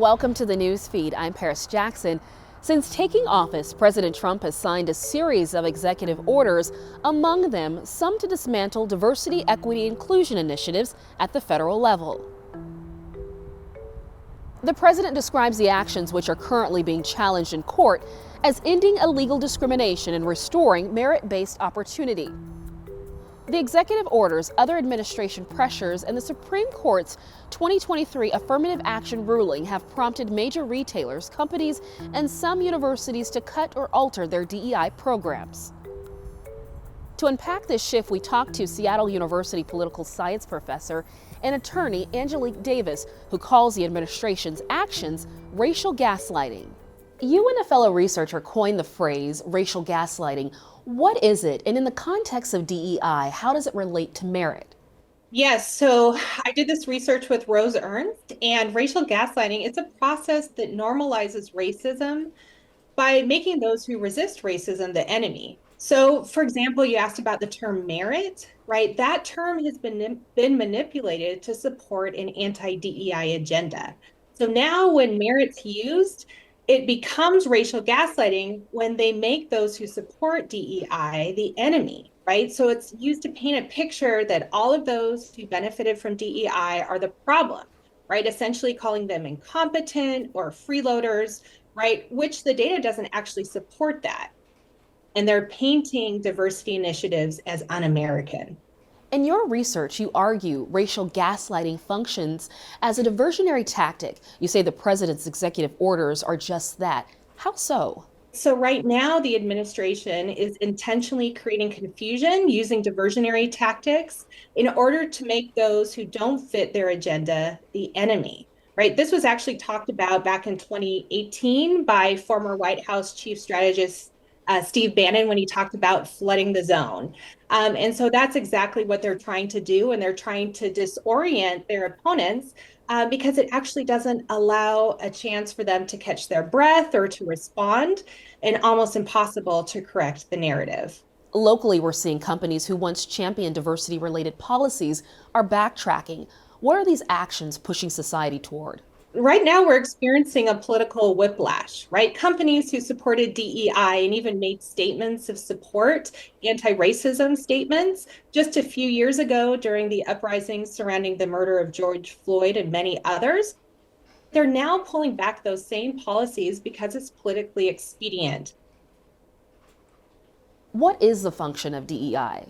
Welcome to the Newsfeed. I'm Paris Jackson. Since taking office, President Trump has signed a series of executive orders, among them some to dismantle diversity, equity, inclusion initiatives at the federal level. The president describes the actions which are currently being challenged in court as ending illegal discrimination and restoring merit-based opportunity. The executive orders, other administration pressures, and the Supreme Court's 2023 affirmative action ruling have prompted major retailers, companies, and some universities to cut or alter their DEI programs. To unpack this shift, we talked to Seattle University political science professor and attorney Angelique Davis, who calls the administration's actions racial gaslighting. You and a fellow researcher coined the phrase racial gaslighting. What is it? And in the context of DEI, how does it relate to merit? Yes, so I did this research with Rose Ernst, and racial gaslighting is a process that normalizes racism by making those who resist racism the enemy. So, for example, you asked about the term merit, right? That term has been manipulated to support an anti-DEI agenda. So now when merit's used, it becomes racial gaslighting when they make those who support DEI the enemy, right? So it's used to paint a picture that all of those who benefited from DEI are the problem, right? Essentially calling them incompetent or freeloaders, right? Which the data doesn't actually support that. And they're painting diversity initiatives as un-American. In your research, you argue racial gaslighting functions as a diversionary tactic. You say the president's executive orders are just that. How so? So right now, the administration is intentionally creating confusion using diversionary tactics in order to make those who don't fit their agenda the enemy, right? This was actually talked about back in 2018 by former White House chief strategist Steve Bannon when he talked about flooding the zone. And so that's exactly what they're trying to do. And they're trying to disorient their opponents because it actually doesn't allow a chance for them to catch their breath or to respond, and almost impossible to correct the narrative. Locally, we're seeing companies who once championed diversity-related policies are backtracking. What are these actions pushing society toward? Right now, we're experiencing a political whiplash, right? Companies who supported DEI and even made statements of support, anti-racism statements, just a few years ago during the uprisings surrounding the murder of George Floyd and many others, they're now pulling back those same policies because it's politically expedient. What is the function of DEI?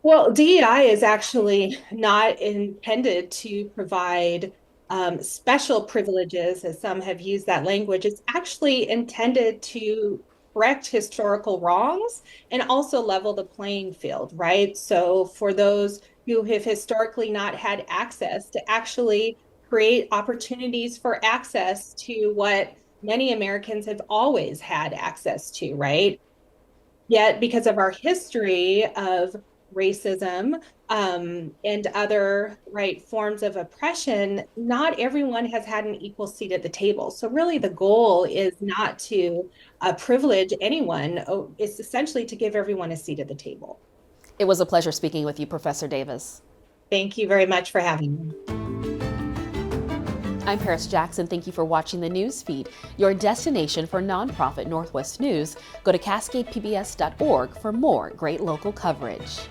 Well, DEI is actually not intended to provide special privileges, as some have used that language. It's actually intended to correct historical wrongs and also level the playing field, right? So for those who have historically not had access, to actually create opportunities for access to what many Americans have always had access to, right? Yet, because of our history of racism and other forms of oppression, not everyone has had an equal seat at the table. So really the goal is not to privilege anyone. It's essentially to give everyone a seat at the table. It was a pleasure speaking with you, Professor Davis. Thank you very much for having me. I'm Paris Jackson. Thank you for watching the Newsfeed, your destination for nonprofit Northwest news. Go to cascadepbs.org for more great local coverage.